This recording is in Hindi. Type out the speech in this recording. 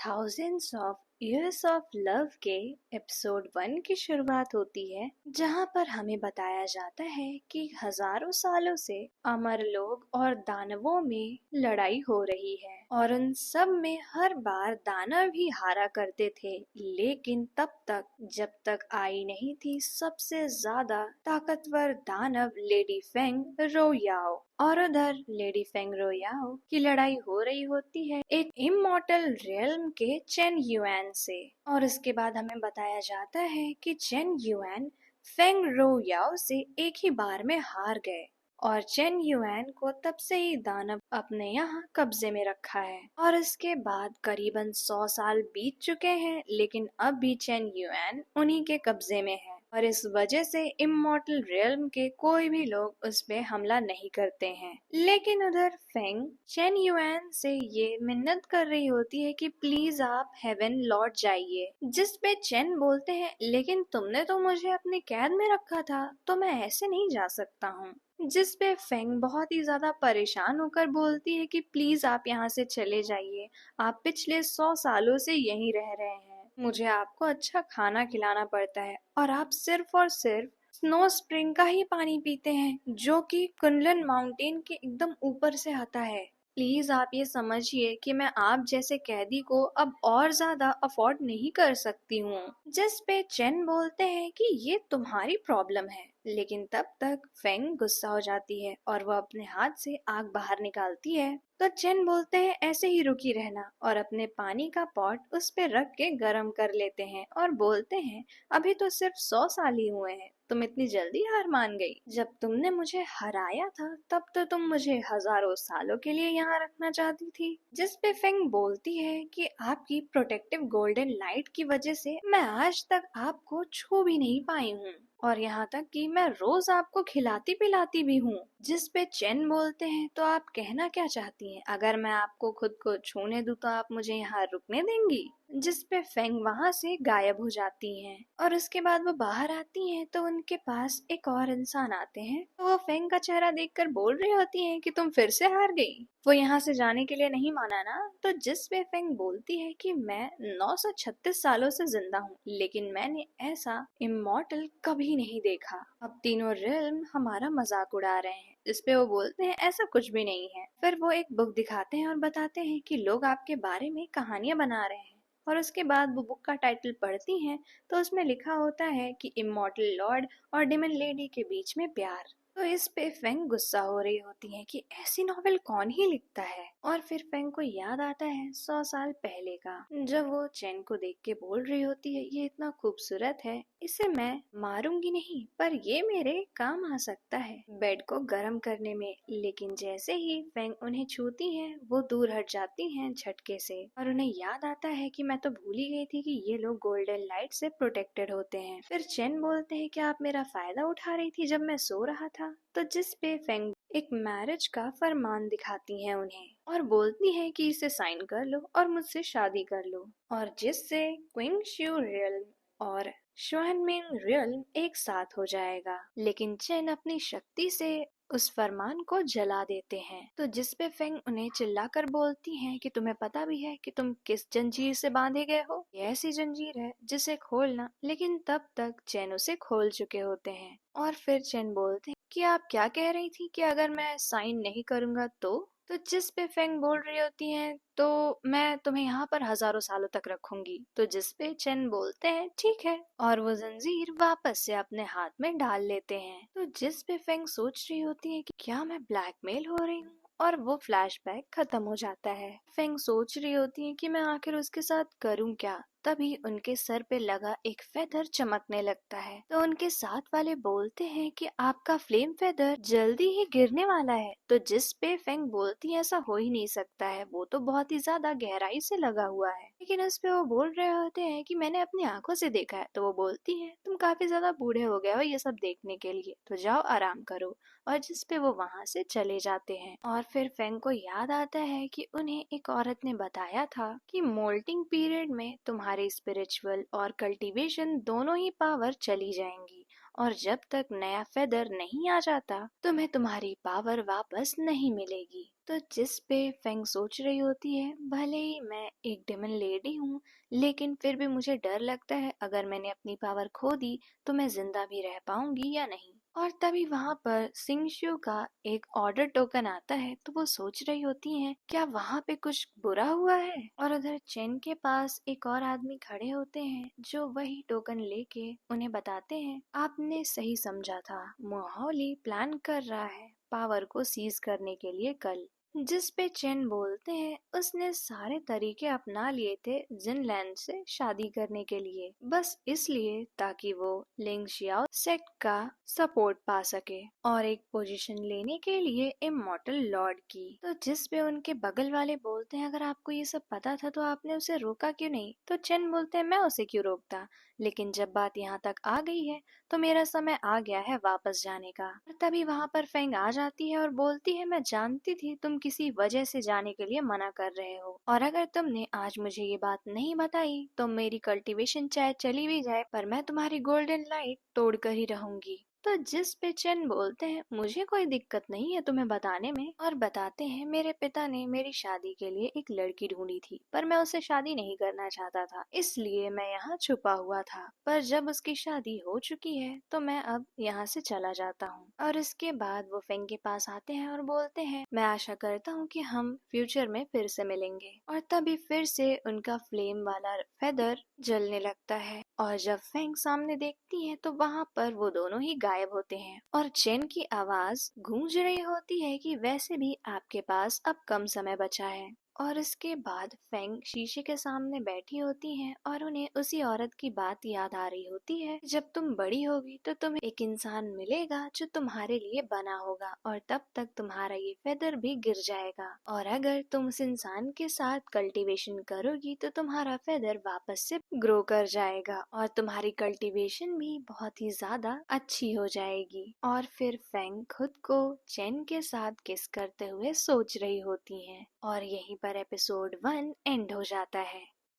Thousands of years of love के एपिसोड 1 की शुरुआत होती है, जहां पर हमें बताया जाता है कि हजारों सालों से अमर लोग और दानवों में लड़ाई हो रही है और उन सब में हर बार दानव ही हारा करते थे। लेकिन तब तक जब तक आई नहीं थी सबसे ज्यादा ताकतवर दानव लेडी फेंग रोयाओ, और उधर लेडी फेंग रोयाओ की लड़ाई हो रही होती है एक इमॉर्टल रियल्म के चेन युआन से। और इसके बाद हमें बताया जाता है कि चेन युआन फेंग रोयाओ से एक ही बार में हार गए और चेन युआन को तब से ही दानव अपने यहाँ कब्जे में रखा है। और इसके बाद करीबन 100 साल बीत चुके हैं, लेकिन अब भी चेन युआन उन्हीं के कब्जे में है और इस वजह से इमॉर्टल रियल्म के कोई भी लोग उस पे हमला नहीं करते हैं। लेकिन उधर फेंग चेन युआन से ये मिन्नत कर रही होती है कि प्लीज आप हेवन लौट जाइए, जिस पे चेन बोलते हैं लेकिन तुमने तो मुझे अपनी कैद में रखा था, तो मैं ऐसे नहीं जा सकता हूँ। जिस पे फेंग बहुत ही ज्यादा परेशान होकर बोलती है कि प्लीज आप यहाँ से चले जाइए, आप पिछले 100 सालों से यहीं रह रहे हैं, मुझे आपको अच्छा खाना खिलाना पड़ता है और आप सिर्फ और सिर्फ स्नो स्प्रिंग का ही पानी पीते हैं जो कि कुनलन माउंटेन के एकदम ऊपर से आता है। प्लीज आप ये समझिए कि मैं आप जैसे कैदी को अब और ज्यादा अफोर्ड नहीं कर सकती हूँ। जिस पे चेन बोलते हैं कि ये तुम्हारी प्रॉब्लम है, लेकिन तब तक फेंग गुस्सा हो जाती है और वह अपने हाथ से आग बाहर निकालती है। तो चेन बोलते हैं ऐसे ही रुकी रहना और अपने पानी का पॉट उस पे रख के गर्म कर लेते हैं और बोलते हैं अभी तो सिर्फ 100 साल ही हुए हैं, तुम इतनी जल्दी हार मान गई? जब तुमने मुझे हराया था तब तो तुम मुझे हजारों सालों के लिए यहाँ रखना चाहती थी। जिस पे फेंग बोलती है कि आपकी प्रोटेक्टिव गोल्डन लाइट की वजह से मैं आज तक आपको छू भी नहीं पाई हूँ और यहाँ तक कि मैं रोज आपको खिलाती पिलाती भी हूँ। जिस पे चेन बोलते हैं तो आप कहना क्या चाहती हैं? अगर मैं आपको खुद को छूने दूं तो आप मुझे यहाँ रुकने देंगी? जिस पे फेंग वहां से गायब हो जाती हैं और उसके बाद वो बाहर आती हैं तो उनके पास एक और इंसान आते हैं। तो वो फेंग का चेहरा देखकर बोल रही होती हैं कि तुम फिर से हार गई, वो यहाँ से जाने के लिए नहीं माना ना? तो जिस पे फेंग बोलती है कि मैं 936 सालों से जिंदा हूँ, लेकिन मैंने ऐसा इमॉर्टल कभी नहीं देखा, अब तीनों रिल्म हमारा मजाक उड़ा रहे हैं। इस पे वो बोलते हैं ऐसा कुछ भी नहीं है। फिर वो एक बुक दिखाते हैं और बताते हैं कि लोग आपके बारे में कहानियां बना रहे हैं और उसके बाद वो बुक का टाइटल पढ़ती हैं तो उसमें लिखा होता है कि इमॉर्टल लॉर्ड और डिमन लेडी के बीच में प्यार। तो इस पे फेंग गुस्सा हो रही होती है कि ऐसी नॉवेल कौन ही लिखता है। और फिर फेंग को याद आता है 100 साल पहले का, जब वो चेन को देख के बोल रही होती है ये इतना खूबसूरत है, इसे मैं मारूंगी नहीं पर ये मेरे काम आ सकता है बेड को गर्म करने में। लेकिन जैसे ही फेंग उन्हें छूती है वो दूर हट जाती हैं झटके से और उन्हें याद आता है कि मैं तो भूल ही गई थी कि ये लोग गोल्डन लाइट से प्रोटेक्टेड होते हैं। फिर चेन बोलते हैं कि आप मेरा फायदा उठा रही थी जब मैं सो रहा था। तो जिस पे फेंग एक मैरिज का फरमान दिखाती हैं उन्हें और बोलती है कि इसे साइन कर लो और मुझसे शादी कर लो, और जिससे क्विंग श्यू रियल्म और श्वानमिंग रियल्म एक साथ हो जाएगा। लेकिन चेन अपनी शक्ति से उस फरमान को जला देते हैं। तो जिस पे फेंग उन्हें चिल्लाकर बोलती हैं कि तुम्हें पता भी है कि तुम किस जंजीर से बांधे गए हो? ये ऐसी जंजीर है जिसे खोलना, लेकिन तब तक चैन उसे खोल चुके होते हैं। और फिर चैन बोलते हैं कि आप क्या कह रही थी कि अगर मैं साइन नहीं करूंगा तो जिस पे फेंग बोल रही होती हैं तो मैं तुम्हें यहाँ पर हजारों सालों तक रखूंगी। तो जिस पे चेन बोलते हैं ठीक है और वो जंजीर वापस से अपने हाथ में डाल लेते हैं। तो जिस पे फेंग सोच रही होती है कि क्या मैं ब्लैकमेल हो रही हूँ, और वो फ्लैशबैक खत्म हो जाता है। फेंग सोच रही होती है कि मैं आखिर उसके साथ करूं क्या। तभी उनके सर पे लगा एक फेदर चमकने लगता है। तो उनके साथ वाले बोलते हैं कि आपका फ्लेम फेदर जल्दी ही गिरने वाला है। तो जिस पे फेंग बोलती है ऐसा हो ही नहीं सकता है, वो तो बहुत ही ज्यादा गहराई से लगा हुआ है। लेकिन उस पे वो बोल रहे होते हैं कि मैंने अपनी आंखों से देखा है। तो वो बोलती है तुम काफी ज्यादा बूढ़े हो गए हो ये सब देखने के लिए, तो जाओ आराम करो। और जिस पे वो वहां से चले जाते हैं। और फिर फेंग को याद आता है कि उन्हें एक औरत ने बताया था कि मोल्टिंग पीरियड में तुम्हारी स्पिरिचुअल और कल्टीवेशन दोनों ही पावर चली जाएंगी और जब तक नया फेदर नहीं आ जाता तुम्हें तुम्हारी पावर वापस नहीं मिलेगी। तो जिस पे फेंग सोच रही होती है, भले ही मैं एक डेमन लेडी हूँ, लेकिन फिर भी मुझे डर लगता है अगर मैंने अपनी पावर खो दी तो मैं जिंदा भी रह पाऊंगी या नहीं। और तभी वहां पर सिंगशु का एक ऑर्डर टोकन आता है, तो वो सोच रही होती हैं क्या वहां पे कुछ बुरा हुआ है। और उधर चेन के पास एक और आदमी खड़े होते हैं जो वही टोकन लेके उन्हें बताते हैं आपने सही समझा था, मोहाली प्लान कर रहा है पावर को सीज करने के लिए कल। जिस पे चेन बोलते हैं उसने सारे तरीके अपना लिए थे जिनलैंड से शादी करने के लिए, बस इसलिए ताकि वो लिंग शियाओ सेक्ट का सपोर्ट पा सके और एक पोजीशन लेने के लिए इमॉर्टल लॉर्ड की। तो जिस पे उनके बगल वाले बोलते हैं अगर आपको ये सब पता था तो आपने उसे रोका क्यों नहीं। तो चेन बोलते हैं मैं उसे क्यों रोकता, लेकिन जब बात यहाँ तक आ गई है तो मेरा समय आ गया है वापस जाने का। और तभी वहाँ पर फेंग आ जाती है और बोलती है मैं जानती थी तुम किसी वजह से जाने के लिए मना कर रहे हो, और अगर तुमने आज मुझे ये बात नहीं बताई तो मेरी कल्टीवेशन चाहे चली भी जाए पर मैं तुम्हारी गोल्डन लाइट तोड़ कर ही रहूंगी। तो जिस पे चेन बोलते हैं मुझे कोई दिक्कत नहीं है तुम्हें बताने में, और बताते हैं मेरे पिता ने मेरी शादी के लिए एक लड़की ढूंढी थी पर मैं उससे शादी नहीं करना चाहता था, इसलिए मैं यहाँ छुपा हुआ था, पर जब उसकी शादी हो चुकी है तो मैं अब यहाँ से चला जाता हूँ। और इसके बाद वो फेंग के पास आते हैं और बोलते हैं मैं आशा करता हूँ कि हम फ्यूचर में फिर से मिलेंगे। और तभी फिर से उनका फ्लेम वाला फेदर जलने लगता है और जब फेंग सामने देखती है तो वहाँ पर वो दोनों ही गायब होते हैं और चेन की आवाज गूंज रही होती है कि वैसे भी आपके पास अब कम समय बचा है। और इसके बाद फेंग शीशे के सामने बैठी होती हैं और उन्हें उसी औरत की बात याद आ रही होती है जब तुम बड़ी होगी तो तुम्हें एक इंसान मिलेगा जो तुम्हारे लिए बना होगा और तब तक तुम्हारा ये फेदर भी गिर जाएगा, और अगर तुम उस इंसान के साथ कल्टीवेशन करोगी तो तुम्हारा फेदर वापस से ग्रो कर जाएगा और तुम्हारी कल्टीवेशन भी बहुत ही ज्यादा अच्छी हो जाएगी। और फिर फेंग खुद को चेन के साथ किस करते हुए सोच रही होती हैं और यहीं पर एपिसोड 1 एंड हो जाता है।